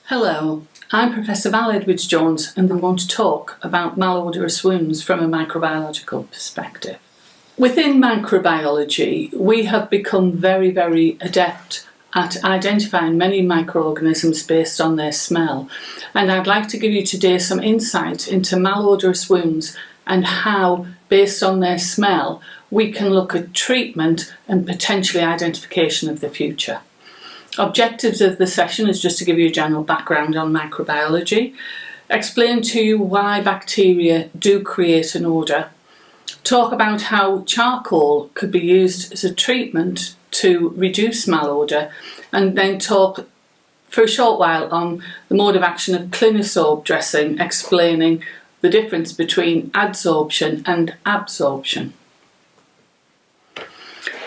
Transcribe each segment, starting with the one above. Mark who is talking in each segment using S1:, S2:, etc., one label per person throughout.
S1: Hello, I'm Professor Val Edward Jones and I'm going to talk about malodorous wounds from a microbiological perspective. Within microbiology, we have become very adept at identifying many microorganisms based on their smell, and I'd like to give you today some insight into malodorous wounds and how, based on their smell, we can look at treatment and potentially identification of the future. Objectives of the session is just to give you a general background on microbiology, explain to you why bacteria do create an odour, talk about how charcoal could be used as a treatment to reduce malodour, and then talk for a short while on the mode of action of CliniSorb dressing, explaining the difference between adsorption and absorption.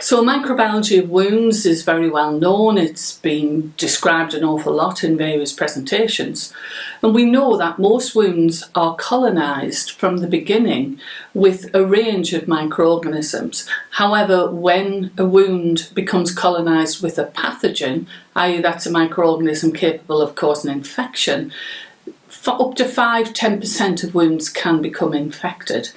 S1: So microbiology of wounds is very well known. It's been described an awful lot in various presentations. And we know that most wounds are colonised from the beginning with a range of microorganisms. However, when a wound becomes colonised with a pathogen, i.e. that's a microorganism capable of causing infection, for up to 5–10% of wounds can become infected.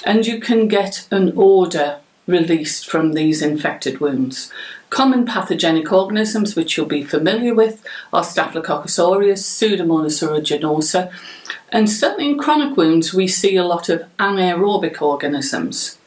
S1: And you can get an odour released from these infected wounds. Common pathogenic organisms which you'll be familiar with are Staphylococcus aureus, Pseudomonas aeruginosa, and certainly in chronic wounds we see a lot of anaerobic organisms.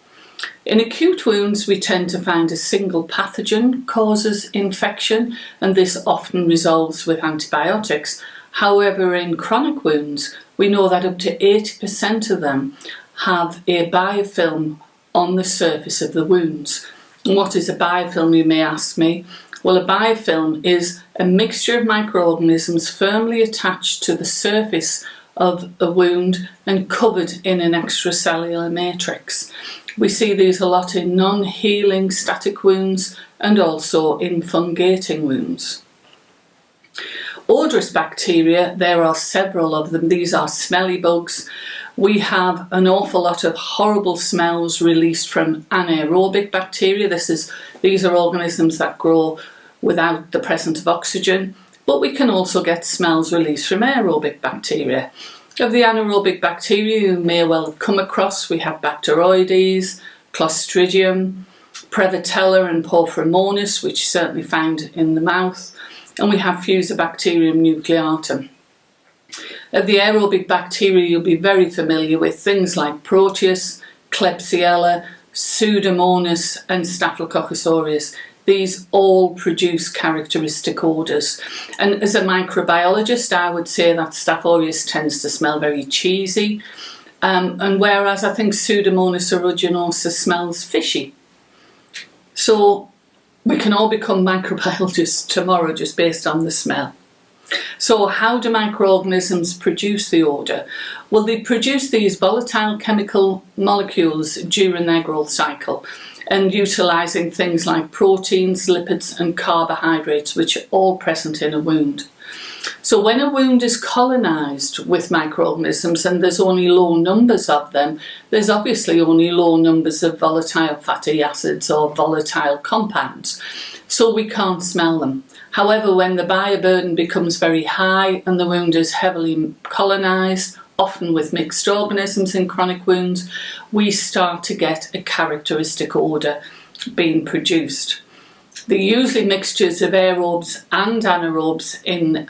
S1: In acute wounds we tend to find a single pathogen causes infection, and this often resolves with antibiotics. However, in chronic wounds we know that up to 80% of them have a biofilm on the surface of the wounds. And what is a biofilm, you may ask me? Well, a biofilm is a mixture of microorganisms firmly attached to the surface of a wound and covered in an extracellular matrix. We see these a lot in non-healing static wounds and also in fungating wounds. Odorous bacteria, there are several of them. These are smelly bugs. We have an awful lot of horrible smells released from anaerobic bacteria. These are organisms that grow without the presence of oxygen, but we can also get smells released from aerobic bacteria. Of the anaerobic bacteria you may well have come across, we have Bacteroides, Clostridium, Prevotella and Porphyromonas, which is certainly found in the mouth, and we have Fusobacterium nucleatum. Of the aerobic bacteria you'll be very familiar with things like Proteus, Klebsiella, Pseudomonas and Staphylococcus aureus. These all produce characteristic odours, and as a microbiologist I would say that Staph aureus tends to smell very cheesy, and whereas I think Pseudomonas aeruginosa smells fishy. So we can all become microbiologists tomorrow just based on the smell. So how do microorganisms produce the odour? Well, they produce these volatile chemical molecules during their growth cycle, and utilising things like proteins, lipids and carbohydrates, which are all present in a wound. So when a wound is colonised with microorganisms and there's only low numbers of them, there's obviously only low numbers of volatile fatty acids or volatile compounds, so we can't smell them. However, when the bioburden becomes very high and the wound is heavily colonised, often with mixed organisms in chronic wounds, we start to get a characteristic odour being produced. They're usually mixtures of aerobes and anaerobes in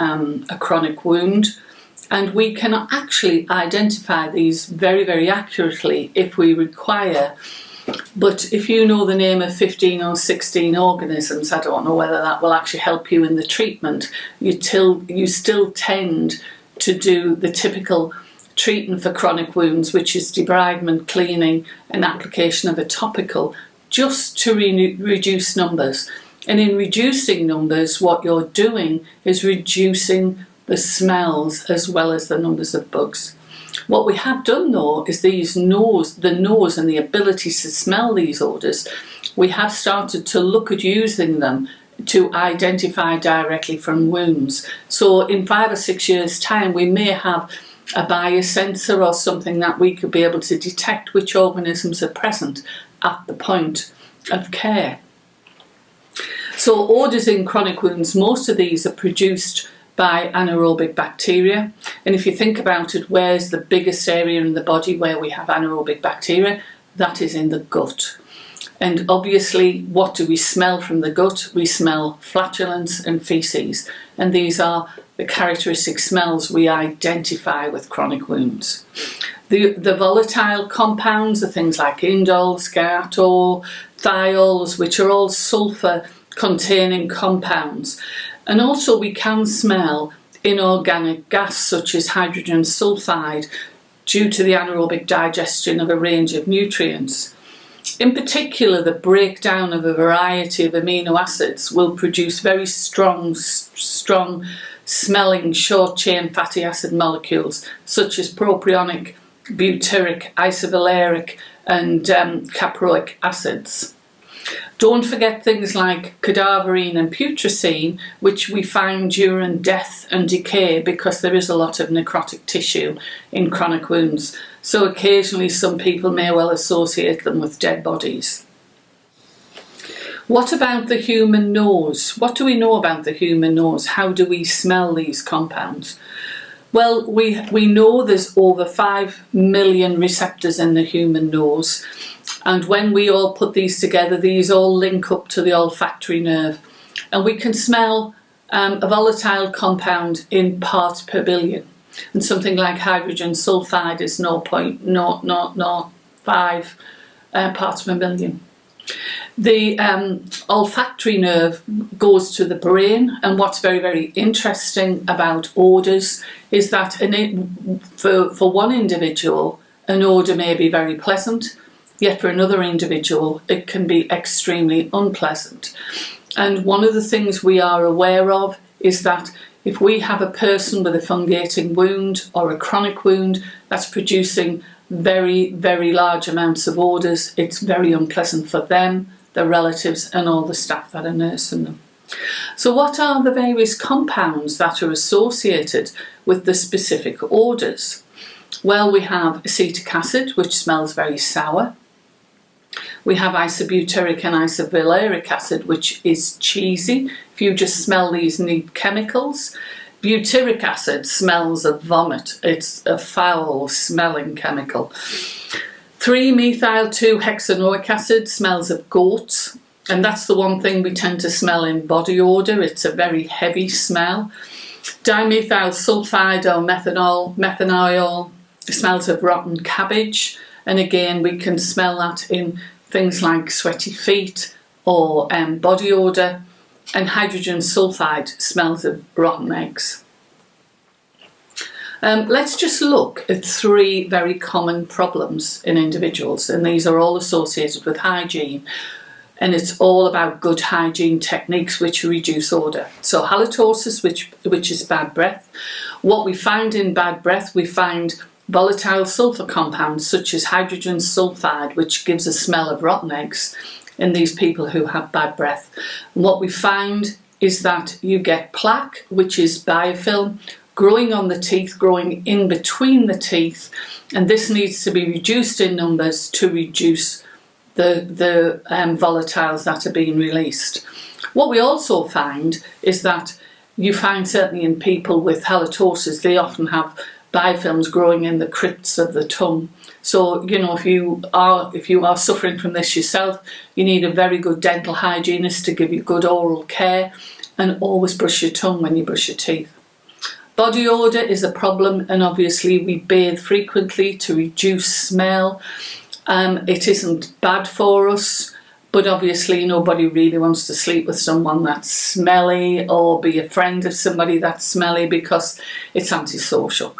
S1: a chronic wound, and we can actually identify these very accurately if we require. But if you know the name of 15 or 16 organisms, I don't know whether that will actually help you in the treatment. You still tend to do the typical treatment for chronic wounds, which is debridement, cleaning and application of a topical, just to reduce numbers. And in reducing numbers, what you're doing is reducing the smells as well as the numbers of bugs. What we have done though is the nose and the ability to smell these odours, we have started to look at using them to identify directly from wounds. So in 5 or 6 years time we may have a biosensor or something that we could be able to detect which organisms are present at the point of care. So odours in chronic wounds, most of these are produced by anaerobic bacteria. And if you think about it, where's the biggest area in the body where we have anaerobic bacteria? That is in the gut. And obviously, what do we smell from the gut? We smell flatulence and faeces. And these are the characteristic smells we identify with chronic wounds. The volatile compounds are things like indole, sciator, thiols, which are all sulfur-containing compounds. And also we can smell inorganic gas such as hydrogen sulfide due to the anaerobic digestion of a range of nutrients. In particular, the breakdown of a variety of amino acids will produce very strong smelling short-chain fatty acid molecules such as propionic, butyric, isovaleric and caproic acids. Don't forget things like cadaverine and putrescine, which we find during death and decay because there is a lot of necrotic tissue in chronic wounds. So occasionally some people may well associate them with dead bodies. What about the human nose? What do we know about the human nose? How do we smell these compounds? Well, we know there's over 5 million receptors in the human nose. And when we all put these together, these all link up to the olfactory nerve. And we can smell a volatile compound in parts per billion. And something like hydrogen sulfide is 0.0005 parts per million. The olfactory nerve goes to the brain, and what's very, very interesting about odours is that for one individual, an odour may be very pleasant, yet for another individual it can be extremely unpleasant. And one of the things we are aware of is that if we have a person with a fungating wound or a chronic wound that's producing very, very large amounts of odours, it's very unpleasant for them, their relatives and all the staff that are nursing them. So what are the various compounds that are associated with the specific odours? Well, we have acetic acid, which smells very sour. We have isobutyric and isovaleric acid, which is cheesy. If you just smell these neat chemicals. Butyric acid smells of vomit. It's a foul smelling chemical. 3-methyl-2-hexanoic acid smells of goats. And that's the one thing we tend to smell in body odour. It's a very heavy smell. Dimethyl sulfide or methanol smells of rotten cabbage. And again, we can smell that in things like sweaty feet or body odour. And hydrogen sulfide smells of rotten eggs. Let's just look at 3 very common problems in individuals, and these are all associated with hygiene. And it's all about good hygiene techniques which reduce odour. So halitosis, which is bad breath. What we find in bad breath, we find volatile sulfur compounds such as hydrogen sulfide, which gives a smell of rotten eggs in these people who have bad breath. And what we find is that you get plaque, which is biofilm, growing on the teeth, growing in between the teeth, and this needs to be reduced in numbers to reduce the volatiles that are being released. What we also find is that you find certainly in people with halitosis, they often have biofilms growing in the crypts of the tongue. So, you know, if you are suffering from this yourself, you need a very good dental hygienist to give you good oral care, and always brush your tongue when you brush your teeth. Body odour is a problem, and obviously we bathe frequently to reduce smell. It isn't bad for us, but obviously nobody really wants to sleep with someone that's smelly or be a friend of somebody that's smelly because it's antisocial.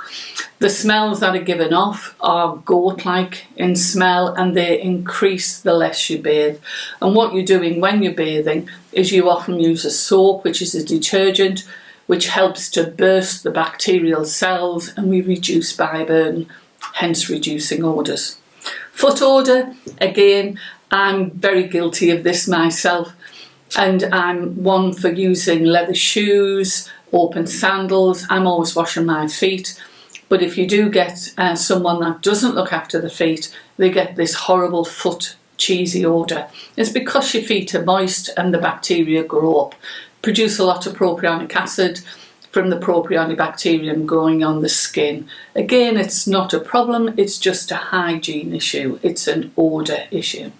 S1: The smells that are given off are goat-like in smell, and they increase the less you bathe. And what you're doing when you're bathing is you often use a soap, which is a detergent, which helps to burst the bacterial cells, and we reduce bile burden, hence reducing odours. Foot odour, again, I'm very guilty of this myself, and I'm one for using leather shoes, open sandals. I'm always washing my feet, but if you do get someone that doesn't look after the feet, they get this horrible foot cheesy odour. It's because your feet are moist and the bacteria grow up, produce a lot of propionic acid, from the propionibacterium growing on the skin. Again, it's not a problem, it's just a hygiene issue, it's an odour issue.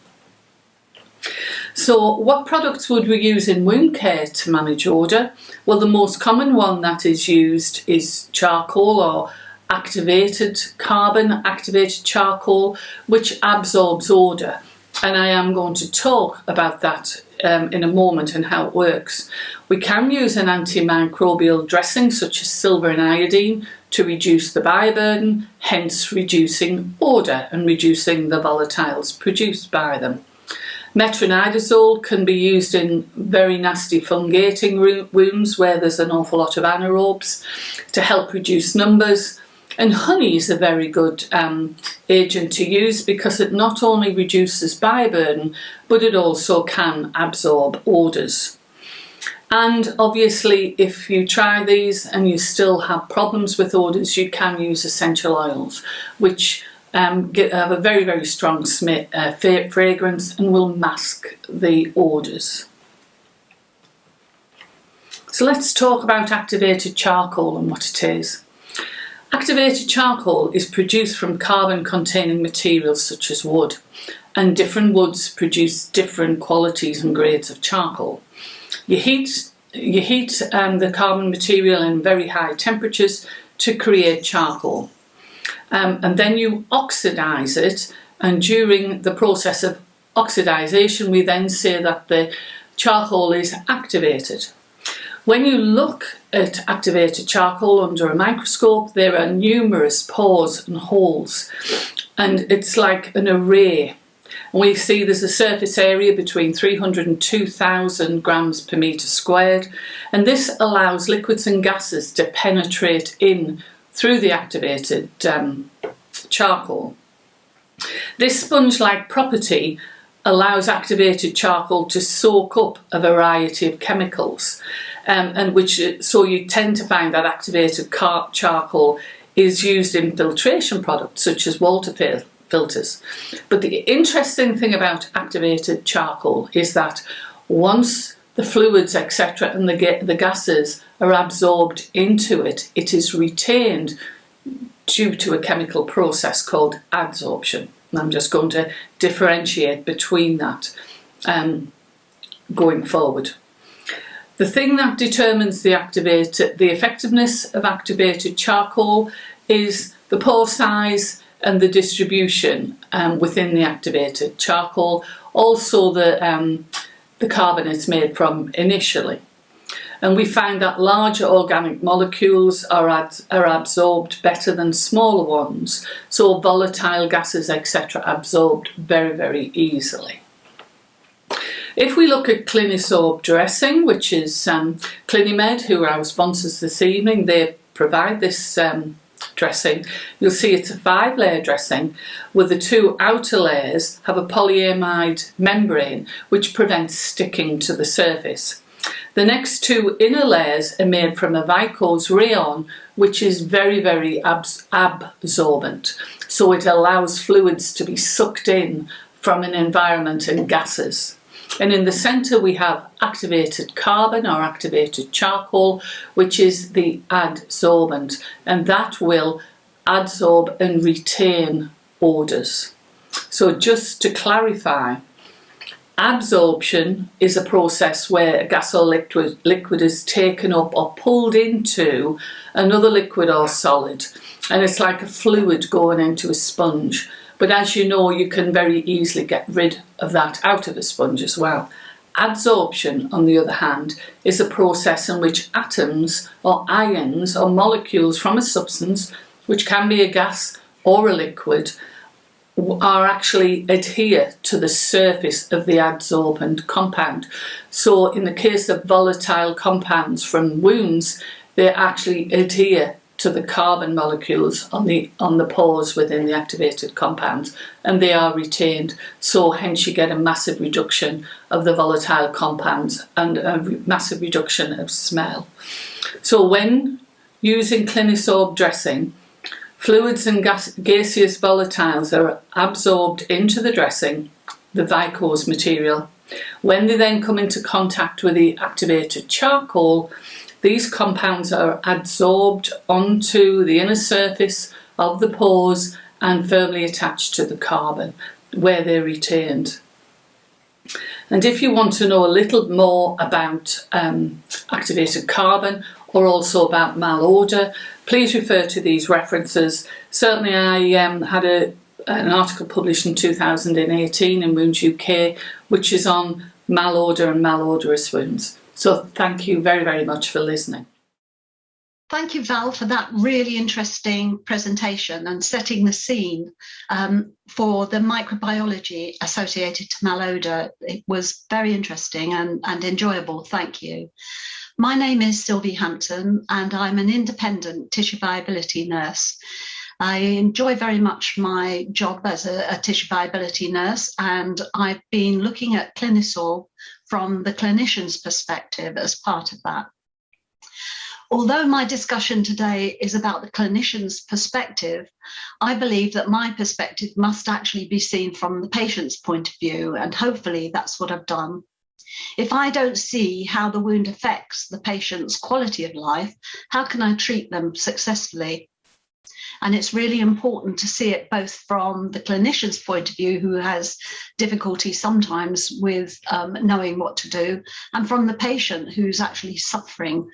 S1: So what products would we use in wound care to manage odour? Well, the most common one that is used is charcoal, or activated carbon, activated charcoal, which absorbs odour. And I am going to talk about that in a moment and how it works. We can use an antimicrobial dressing such as silver and iodine to reduce the bioburden, hence reducing odour and reducing the volatiles produced by them. Metronidazole can be used in very nasty fungating wounds where there's an awful lot of anaerobes to help reduce numbers. And honey is a very good agent to use because it not only reduces bioburden, but it also can absorb odours. And obviously, if you try these and you still have problems with odours, you can use essential oils, which have a very, very strong fragrance and will mask the odours. So let's talk about activated charcoal and what it is. Activated charcoal is produced from carbon-containing materials such as wood, and different woods produce different qualities and grades of charcoal. You heat the carbon material in very high temperatures to create charcoal. And then you oxidise it, and during the process of oxidisation we then say that the charcoal is activated. When you look at activated charcoal under a microscope, there are numerous pores and holes, and it's like an array. And we see there's a surface area between 300 and 2,000 grams per metre squared, and this allows liquids and gases to penetrate in through the activated charcoal. This sponge-like property allows activated charcoal to soak up a variety of chemicals, so you tend to find that activated charcoal is used in filtration products such as water filters. But the interesting thing about activated charcoal is that once the fluids, etc., and the gases are absorbed into it, it is retained due to a chemical process called adsorption. And I'm just going to differentiate between that going forward. The thing that determines the effectiveness of activated charcoal is the pore size and the distribution within the activated charcoal, also the carbon it's made from initially. And we find that larger organic molecules are absorbed better than smaller ones, so volatile gases, etc., absorbed very, very easily. If we look at CliniSorb dressing, which is CliniMed, who are our sponsors this evening, they provide this dressing. You'll see it's a 5-layer dressing with the 2 outer layers have a polyamide membrane which prevents sticking to the surface. The next 2 inner layers are made from a viscose rayon, which is very, very absorbent, so it allows fluids to be sucked in from an environment and gases. And in the centre we have activated carbon or activated charcoal, which is the adsorbent, and that will adsorb and retain odours. So just to clarify, absorption is a process where a gas or liquid is taken up or pulled into another liquid or solid, and it's like a fluid going into a sponge. But as you know, you can very easily get rid of that out of a sponge as well. Adsorption, on the other hand, is a process in which atoms or ions or molecules from a substance, which can be a gas or a liquid, are actually adhere to the surface of the adsorbent compound. So in the case of volatile compounds from wounds, they actually adhere to the carbon molecules on the pores within the activated compounds, and they are retained. So hence you get a massive reduction of the volatile compounds and a massive reduction of smell. So when using CliniSorb dressing, fluids and gaseous volatiles are absorbed into the dressing, the viscose material. When they then come into contact with the activated charcoal, These compounds are adsorbed onto the inner surface of the pores and firmly attached to the carbon, where they're retained. And if you want to know a little more about activated carbon, or also about malodor, please refer to these references. Certainly I had an article published in 2018 in Wounds UK, which is on malodor and malodorous wounds. So thank you very, very much for listening.
S2: Thank you, Val, for that really interesting presentation and setting the scene for the microbiology associated to malodor. It was very interesting and enjoyable. Thank you. My name is Sylvie Hampton, and I'm an independent tissue viability nurse. I enjoy very much my job as a tissue viability nurse, and I've been looking at CliniSorb from the clinician's perspective as part of that. Although my discussion today is about the clinician's perspective, I believe that my perspective must actually be seen from the patient's point of view, and hopefully that's what I've done. If I don't see how the wound affects the patient's quality of life, how can I treat them successfully? And it's really important to see it both from the clinician's point of view, who has difficulty sometimes with knowing what to do, and from the patient who's actually suffering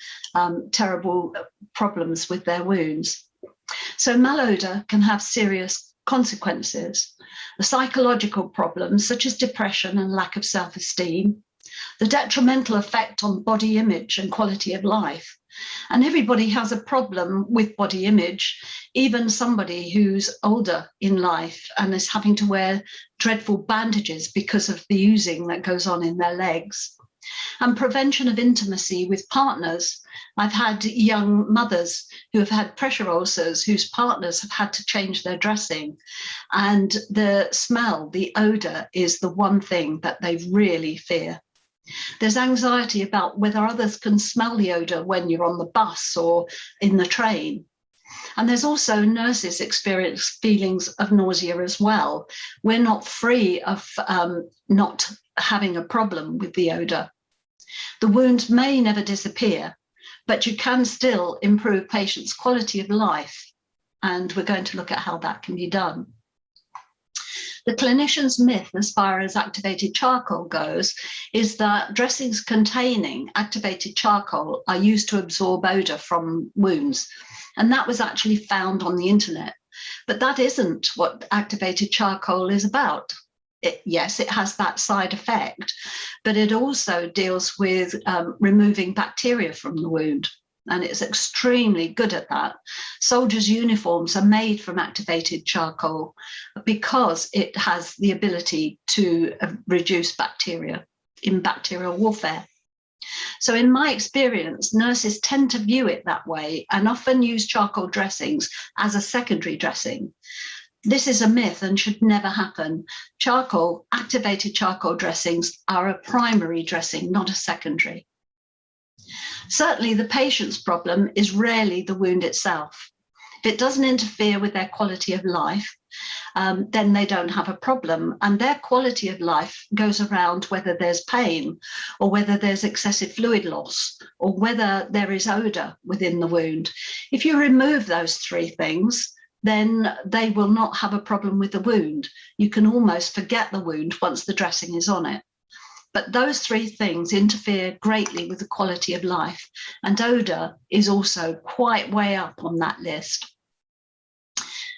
S2: terrible problems with their wounds. So malodor can have serious consequences. The psychological problems such as depression and lack of self-esteem, the detrimental effect on body image and quality of life. And everybody has a problem with body image, even somebody who's older in life and is having to wear dreadful bandages because of the oozing that goes on in their legs. And prevention of intimacy with partners. I've had young mothers who have had pressure ulcers whose partners have had to change their dressing. And the smell, the odor, is the one thing that they really fear. There's anxiety about whether others can smell the odour when you're on the bus or in the train. And there's also nurses experience feelings of nausea as well. We're not free of not having a problem with the odour. The wounds may never disappear, but you can still improve patients' quality of life. And we're going to look at how that can be done. The clinician's myth, as far as activated charcoal goes, is that dressings containing activated charcoal are used to absorb odour from wounds. And that was actually found on the internet. But that isn't what activated charcoal is about. Yes, it has that side effect, but it also deals with removing bacteria from the wound. And it's extremely good at that. Soldiers' uniforms are made from activated charcoal because it has the ability to reduce bacteria in bacterial warfare. So in my experience, nurses tend to view it that way and often use charcoal dressings as a secondary dressing. This is a myth and should never happen. Activated charcoal dressings are a primary dressing, not a secondary. Certainly, the patient's problem is rarely the wound itself. If it doesn't interfere with their quality of life, then they don't have a problem. And their quality of life goes around whether there's pain or whether there's excessive fluid loss or whether there is odour within the wound. If you remove those three things, then they will not have a problem with the wound. You can almost forget the wound once the dressing is on it. But those three things interfere greatly with the quality of life, and odour is also quite way up on that list.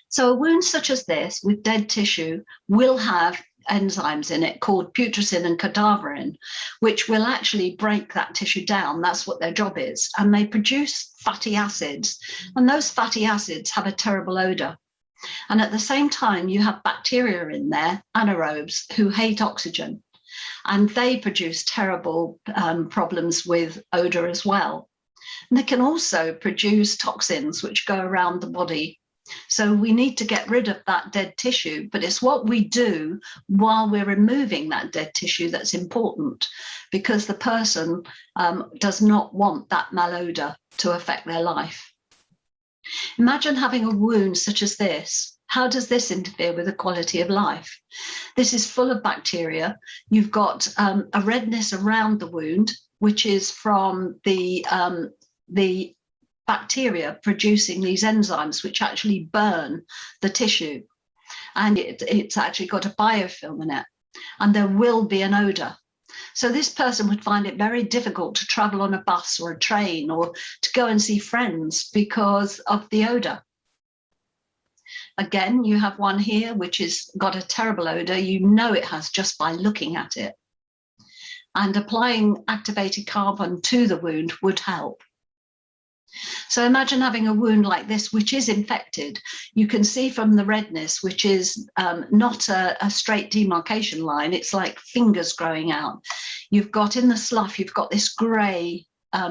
S2: So a wound such as this with dead tissue will have enzymes in it called putrescin and cadaverin, which will actually break that tissue down. That's what their job is. And they produce fatty acids, and those fatty acids have a terrible odour. And at the same time, you have bacteria in there, anaerobes, who hate oxygen. And they produce terrible problems with odour as well. And they can also produce toxins which go around the body. So we need to get rid of that dead tissue, but it's what we do while we're removing that dead tissue that's important, because the person does not want that malodour to affect their life. Imagine having a wound such as this. How does this interfere with the quality of life? This is full of bacteria. You've got a redness around the wound, which is from the the bacteria producing these enzymes which actually burn the tissue. And it's actually got a biofilm in it, and there will be an odor. So this person would find it very difficult to travel on a bus or a train or to go and see friends because of the odor. Again, you have one here which has got a terrible odor. You know it has just by looking at it. And applying activated carbon to the wound would help. So imagine having a wound like this, which is infected. You can see from the redness, which is not a straight demarcation line. It's like fingers growing out. You've got in the slough, you've got this grey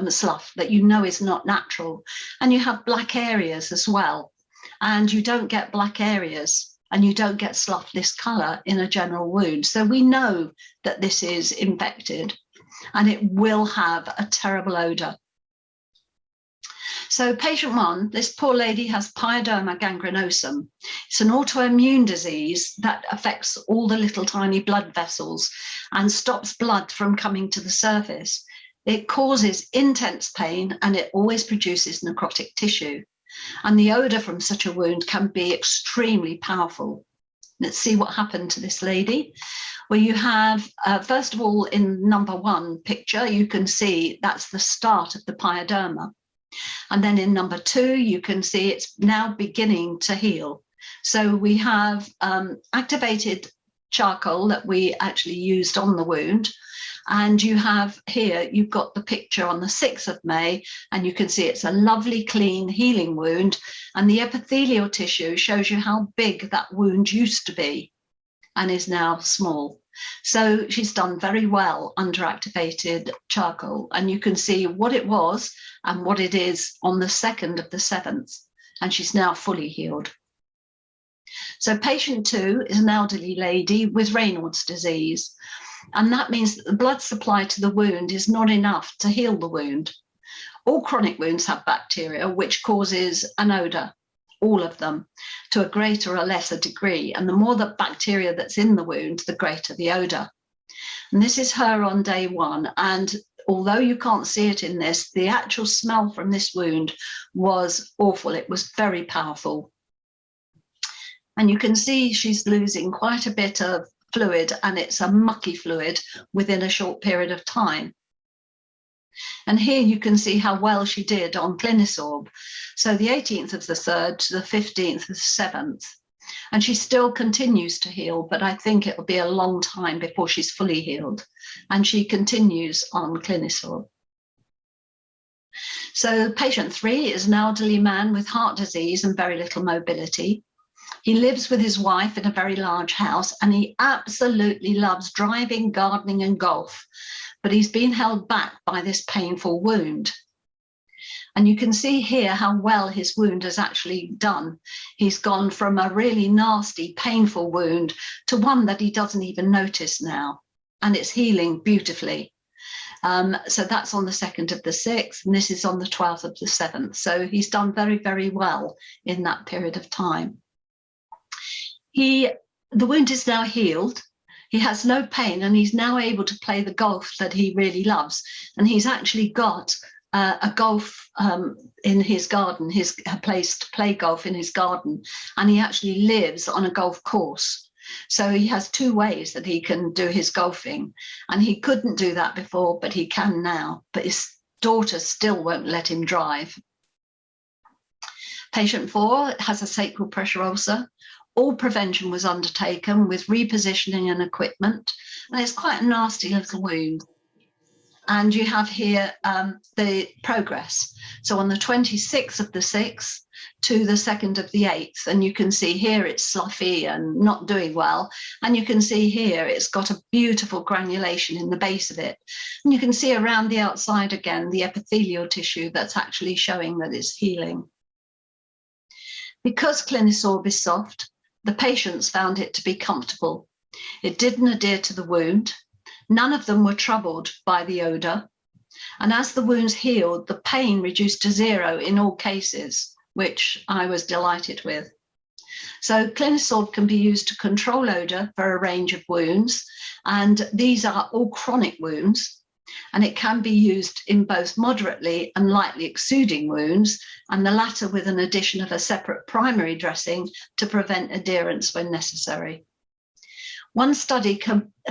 S2: slough that you know is not natural. And you have black areas as well. And you don't get black areas and you don't get slough this colour in a general wound. So we know that this is infected and it will have a terrible odour. So patient 1, this poor lady has pyoderma gangrenosum. It's an autoimmune disease that affects all the little tiny blood vessels and stops blood from coming to the surface. It causes intense pain and it always produces necrotic tissue. And the odour from such a wound can be extremely powerful. Let's see what happened to this lady. Well, you have, first of all, in number 1 picture, you can see that's the start of the pyoderma. And then in number 2, you can see it's now beginning to heal. So we have activated charcoal that we actually used on the wound. And you have here, you've got the picture on the 6th of May, and you can see it's a lovely, clean, healing wound. And the epithelial tissue shows you how big that wound used to be and is now small. So she's done very well under activated charcoal. And you can see what it was and what it is on the 2nd of the 7th. And she's now fully healed. So patient 2 is an elderly lady with Raynaud's disease. And that means that the blood supply to the wound is not enough to heal the wound. All chronic wounds have bacteria, which causes an odour, all of them, to a greater or lesser degree. And the more the bacteria that's in the wound, the greater the odour. And this is her on day 1. And although you can't see it in this, the actual smell from this wound was awful. It was very powerful. And you can see she's losing quite a bit of fluid, and it's a mucky fluid within a short period of time. And here you can see how well she did on CliniSorb. So the 18th of the 3rd to the 15th of the 7th. And she still continues to heal, but I think it'll be a long time before she's fully healed. And she continues on CliniSorb. So patient 3 is an elderly man with heart disease and very little mobility. He lives with his wife in a very large house, and he absolutely loves driving, gardening, and golf. But he's been held back by this painful wound. And you can see here how well his wound has actually done. He's gone from a really nasty, painful wound to one that he doesn't even notice now. And it's healing beautifully. So that's on the 2nd of the 6th, and this is on the 12th of the 7th. So he's done very, very well in that period of time. The wound is now healed. He has no pain, and he's now able to play the golf that he really loves. And he's actually got a golf in his garden, a place to play golf in his garden. And he actually lives on a golf course. So he has 2 ways that he can do his golfing. And he couldn't do that before, but he can now. But his daughter still won't let him drive. Patient 4 has a sacral pressure ulcer. All prevention was undertaken with repositioning and equipment. And it's quite a nasty little wound. And you have here the progress. So on the 26th of the 6th to the 2nd of the 8th, and you can see here it's sloughy and not doing well. And you can see here it's got a beautiful granulation in the base of it. And you can see around the outside again, the epithelial tissue that's actually showing that it's healing. Because CliniSorb is soft, the patients found it to be comfortable. It didn't adhere to the wound. None of them were troubled by the odour. And as the wounds healed, the pain reduced to 0 in all cases, which I was delighted with. So CliniSorb can be used to control odour for a range of wounds. And these are all chronic wounds. And it can be used in both moderately and lightly exuding wounds, and the latter with an addition of a separate primary dressing to prevent adherence when necessary. One study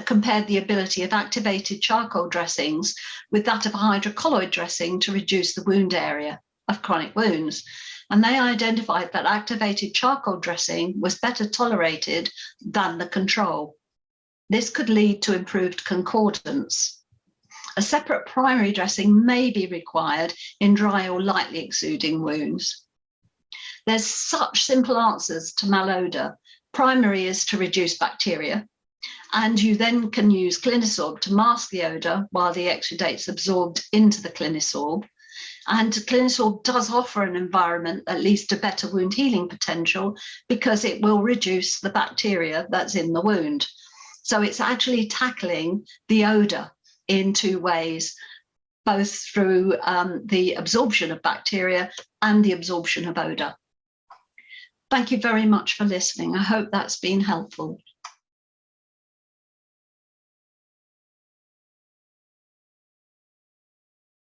S2: compared the ability of activated charcoal dressings with that of a hydrocolloid dressing to reduce the wound area of chronic wounds. And they identified that activated charcoal dressing was better tolerated than the control. This could lead to improved concordance. A separate primary dressing may be required in dry or lightly exuding wounds. There's such simple answers to malodor. Primary is to reduce bacteria, and you then can use CliniSorb to mask the odor while the exudate's absorbed into the CliniSorb. And CliniSorb does offer an environment that leads to better wound healing potential because it will reduce the bacteria that's in the wound. So it's actually tackling the odor in two ways, both through the absorption of bacteria and the absorption of odor. Thank you very much for listening. I hope that's been helpful.